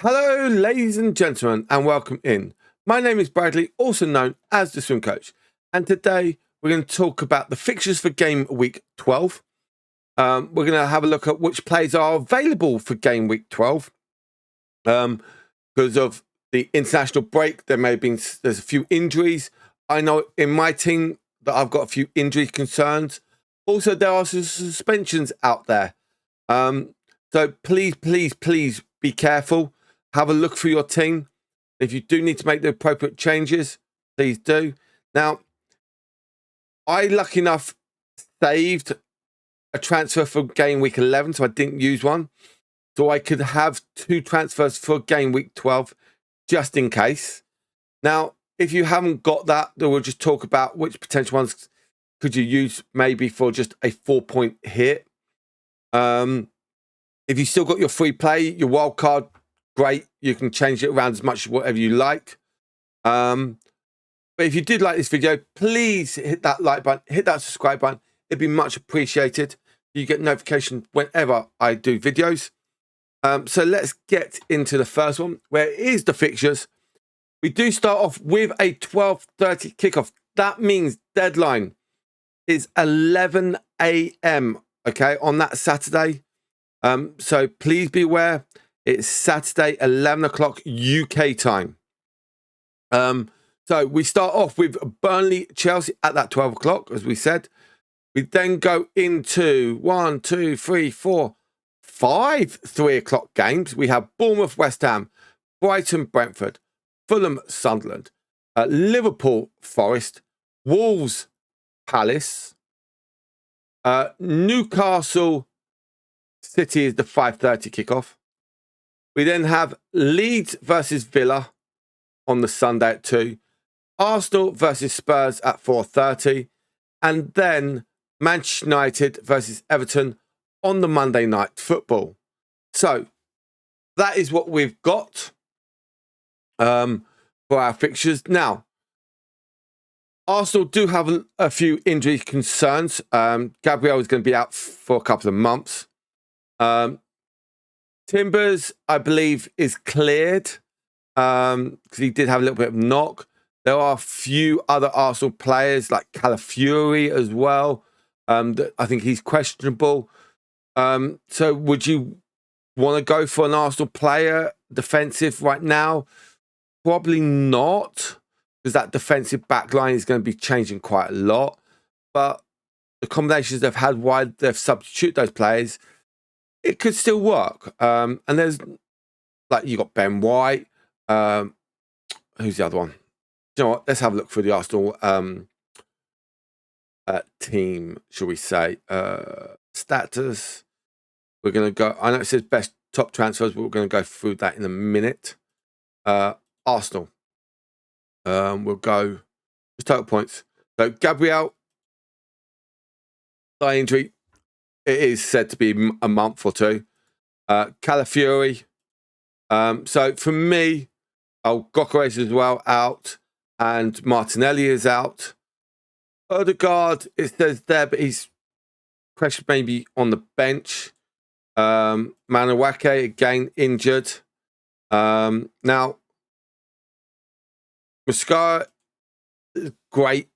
Hello, ladies and gentlemen, and welcome in. My name is Bradley, also known as the Swim Coach, and today we're going to talk about the fixtures for Game Week 12. We're going to have a look at which players are available for Game Week 12. Because of the international break, there's a few injuries. I know in my team that I've got a few injury concerns. Also, there are some suspensions out there. So please be careful. Have a look for your team. If you do need to make the appropriate changes, please do. Now, I, lucky enough, saved a transfer for Game Week 11, so I didn't use one. So I could have 2 transfers for Game Week 12, just in case. Now, if you haven't got that, then we'll just talk about which potential ones could you use maybe for just a 4-point hit. If you still got your free play, your wild card, great. You can change it around as much as whatever you like. But if you did like this video, please hit that like button, hit that subscribe button. It'd be much appreciated. You get notification whenever I do videos. So let's get into the first one, where it is the fixtures. We do start off with a 12:30 kickoff. That means deadline is 11 a.m. okay, on that Saturday. So please be aware, it's Saturday, 11 o'clock UK time. So we start off with Burnley, Chelsea at that 12 o'clock, as we said. We then go into 1, 2, 3, 4, 5 3 o'clock games. We have Bournemouth, West Ham, Brighton, Brentford, Fulham, Sunderland, Liverpool, Forest, Wolves, Palace, Newcastle City is the 5:30 kickoff. We then have Leeds versus Villa on the Sunday at 2, Arsenal versus Spurs at 4:30, and then Manchester United versus Everton on the Monday Night Football. So that is what we've got for our fixtures. Now, Arsenal do have a few injury concerns. Gabriel is going to be out for a couple of months. Timbers, I believe, is cleared because he did have a little bit of knock. There are a few other Arsenal players like Calafiori as well. That I think he's questionable. So would you want to go for an Arsenal player defensive right now? Probably not, because that defensive back line is going to be changing quite a lot. But the combinations they've had, why they've substituted those players, it could still work. And there's, like, you got Ben White. Who's the other one? You know what? Let's have a look for the Arsenal team, shall we say. Status. We're going to go. I know it says best top transfers, but we're going to go through that in a minute. Arsenal. We'll go just total points. So Gabriel, thigh injury. It is said to be a month or 2. Calafiori. So for me, Gokares as well out, and Martinelli is out. Odegaard, it says there, but he's questioned maybe on the bench. Manawake again injured. Now, Muscara is great.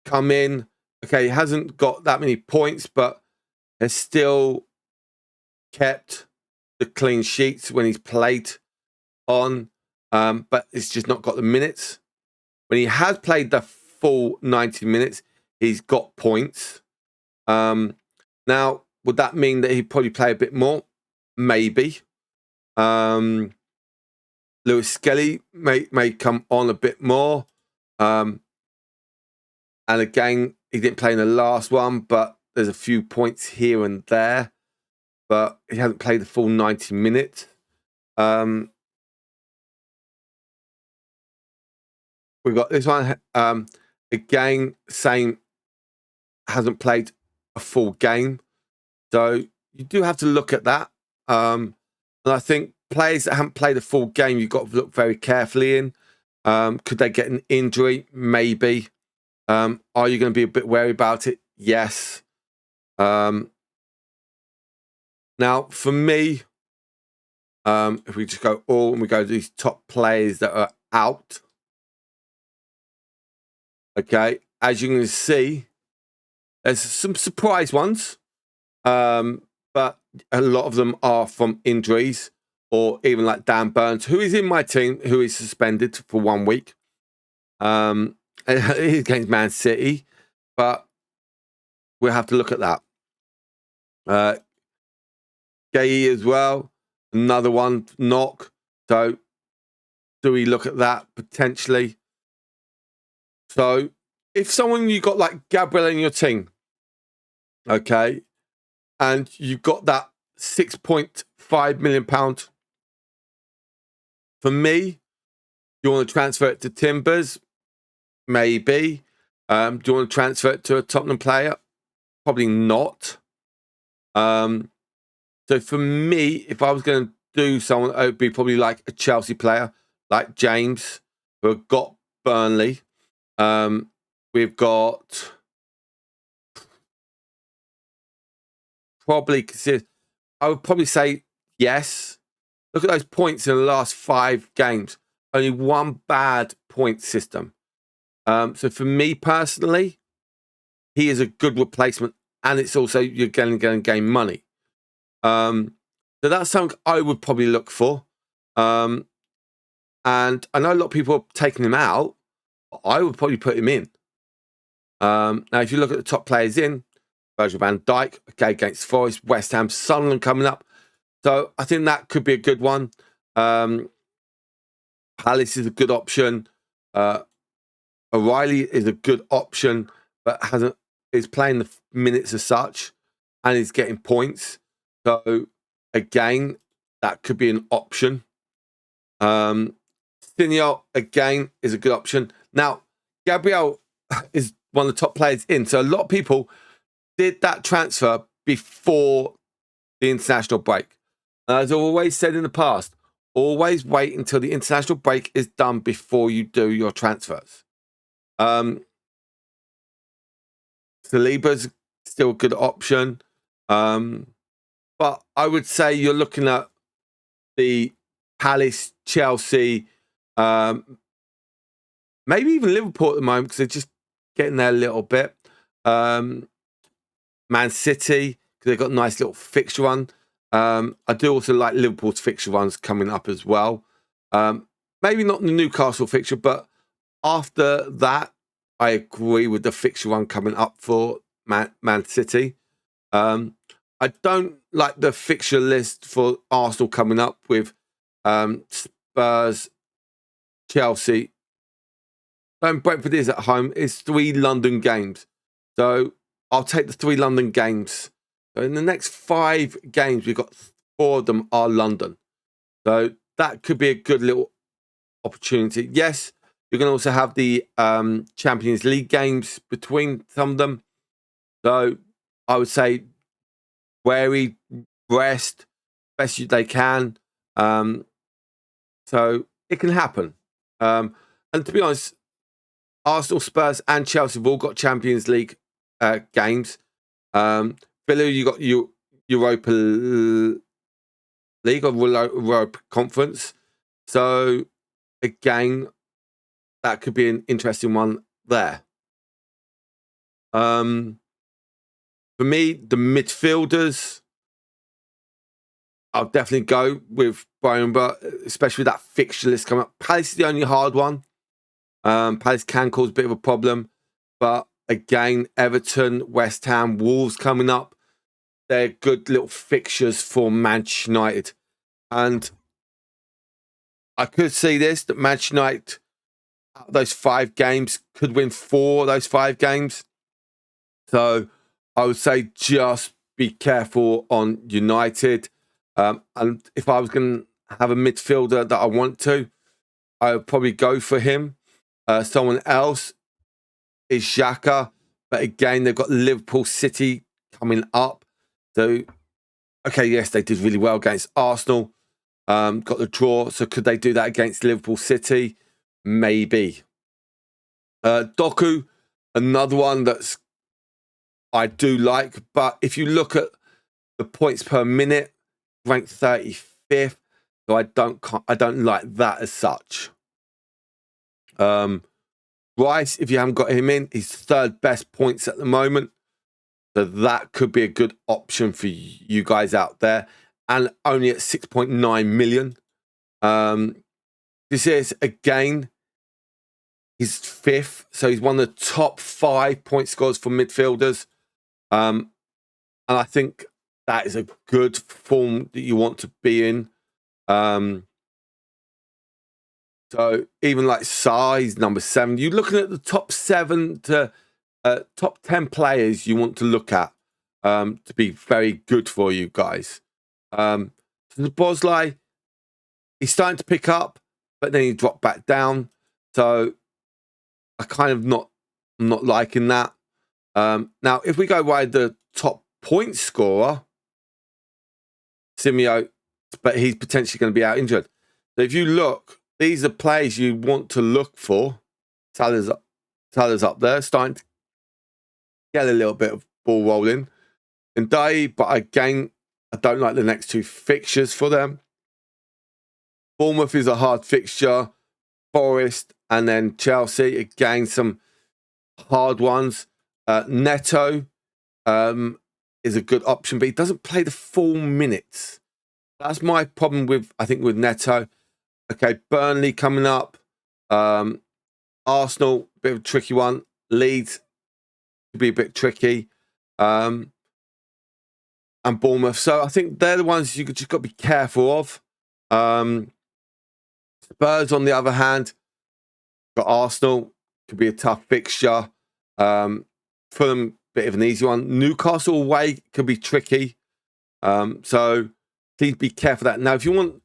Come in. Okay, he hasn't got that many points, but has still kept the clean sheets when he's played on, but it's just not got the minutes. When he has played the full 90 minutes, he's got points. Now, would that mean that he'd probably play a bit more? Maybe. Lewis Skelly may come on a bit more. And again, he didn't play in the last one, but there's a few points here and there, but he hasn't played the full 90 minutes. We've got this one. Again, same, hasn't played a full game. So you do have to look at that. And I think players that haven't played a full game, you've got to look very carefully in. Could they get an injury? Maybe. Are you going to be a bit wary about it? Yes. Now, for me, If we just go all and we go to these top players that are out. Okay, as you can see, there's some surprise ones, but a lot of them are from injuries, or even like Dan Burns, who is in my team, who is suspended for 1 week. He's against Man City, but we'll have to look at that. Gay as well, another one knock. So do we look at that potentially? So if someone you got like Gabriel in your team, okay, and you've got that £6.5 million, for me, you want to transfer it to Timbers? Maybe. Do you want to transfer it to a Tottenham player? Probably not. So for me, if I was going to do someone, it would be probably like a Chelsea player, like James, who have got Burnley. We've got probably, I would probably say yes. Look at those points in the last 5 games. Only one bad point system. So for me personally, he is a good replacement, and it's also you're going to gain money. So that's something I would probably look for. And I know a lot of people are taking him out. But I would probably put him in. Now, if you look at the top players in, Virgil van Dijk, okay, against Forest, West Ham, Sunderland coming up. So I think that could be a good one. Palace is a good option. O'Reilly is a good option, but is playing the minutes as such, and is getting points. So again, that could be an option. Sinio again is a good option. Now, Gabriel is one of the top players in, so a lot of people did that transfer before the international break. As I've always said in the past, always wait until the international break is done before you do your transfers. Saliba's still a good option. But I would say you're looking at the Palace, Chelsea, maybe even Liverpool at the moment, because they're just getting there a little bit. Man City, because they've got a nice little fixture run. I do also like Liverpool's fixture runs coming up as well. Maybe not the Newcastle fixture, but after that, I agree with the fixture run coming up for Man City. I don't like the fixture list for Arsenal coming up with Spurs, Chelsea. Brentford is at home. It's 3 London games. So I'll take the 3 London games. So in the next 5 games, we've got 4 of them are London. So that could be a good little opportunity. Yes, you're going to also have the Champions League games between some of them. So I would say wary, rest, best they can. So it can happen. And to be honest, Arsenal, Spurs, and Chelsea have all got Champions League games. Villa, you got Europa League or Europa Conference. So again, that could be an interesting one there. For me, the midfielders, I'll definitely go with Brian, but especially with that fixture list coming up. Palace is the only hard one. Palace can cause a bit of a problem, but again, Everton, West Ham, Wolves coming up. They're good little fixtures for Manchester United. And I could see this, that Manchester United, out of those 5 games, could win 4 of those 5 games. So I would say just be careful on United. And if I was going to have a midfielder that I want to, I would probably go for him. Someone else is Xhaka. But again, they've got Liverpool City coming up. So, okay, yes, they did really well against Arsenal. Got the draw. So could they do that against Liverpool City? Maybe. Doku, another one that's I do like. But if you look at the points per minute, ranked 35th. So I don't like that as such. Rice, if you haven't got him in, he's third best points at the moment. So that could be a good option for you guys out there. And only at 6.9 million. This is, again, he's fifth. So he's one of the top 5 point scorers for midfielders. And I think that is a good form that you want to be in. So even like Sa, he's number 7. You're looking at the top 7 to top 10 players you want to look at to be very good for you guys. So the Bosley, he's starting to pick up, but then he dropped back down. So I kind of not liking that. Now, if we go by the top point scorer, Simeo, but he's potentially going to be out injured. So if you look, these are players you want to look for. Salah's up there, starting to get a little bit of ball rolling. And but again, I don't like the next 2 fixtures for them. Bournemouth is a hard fixture. Forest and then Chelsea, again, some hard ones. Neto is a good option, but he doesn't play the full minutes. That's my problem with Neto. Okay, Burnley coming up. Arsenal, bit of a tricky one. Leeds could be a bit tricky. And Bournemouth. So I think they're the ones you just got to be careful of. Spurs, on the other hand, got Arsenal. Could be a tough fixture. Fulham, bit of an easy one. Newcastle away could be tricky. So please be careful of that. Now, if you want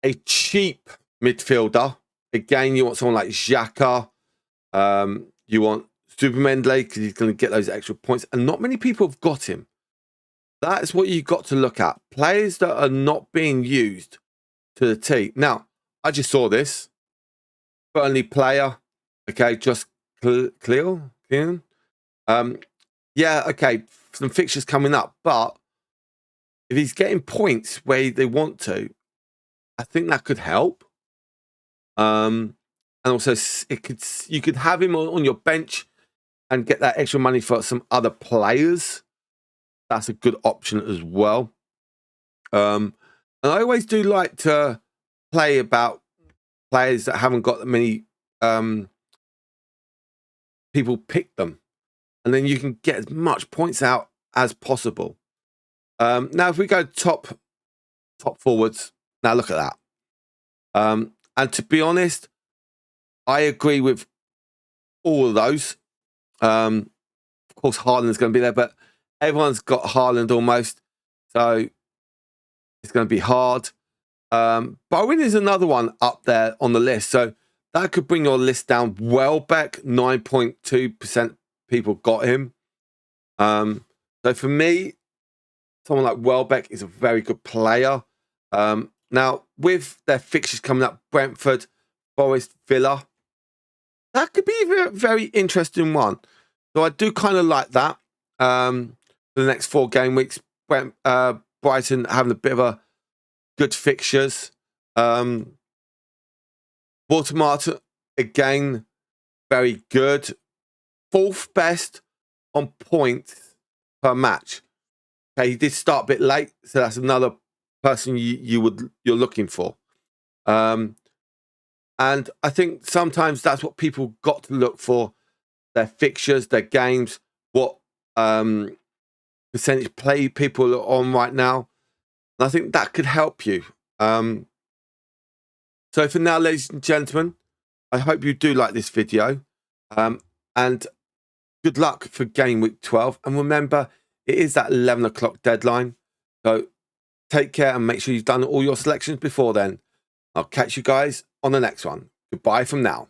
a cheap midfielder, again, you want someone like Xhaka. You want Supermendley because he's going to get those extra points. And not many people have got him. That's what you've got to look at. Players that are not being used to the T. Now, I just saw this. Burnley player. Okay, just clear. Yeah, okay, some fixtures coming up. But if he's getting points where they want to, I think that could help. And also, you could have him on your bench and get that extra money for some other players. That's a good option as well. And I always do like to play about players that haven't got that many people pick them. And then you can get as much points out as possible. Now, if we go top forwards, now look at that. And to be honest, I agree with all of those. Of course, Haaland's going to be there, but everyone's got Haaland almost. So it's going to be hard. Bowen is another one up there on the list. So that could bring your list down. Welbeck, 9.2% people got him. So for me, someone like Welbeck is a very good player. Now, with their fixtures coming up, Brentford, Forest, Villa, that could be a very interesting one. So I do kind of like that. For the next 4 game weeks, Brighton having a bit of a good fixtures. Watermartin, again, very good. 4th best on points per match. Okay, he did start a bit late, so that's another person you're looking for. And I think sometimes that's what people got to look for: their fixtures, their games, what percentage play people are on right now. And I think that could help you. So for now, ladies and gentlemen, I hope you do like this video. And good luck for Game Week 12. And remember, it is that 11 o'clock deadline. So take care and make sure you've done all your selections before then. I'll catch you guys on the next one. Goodbye from now.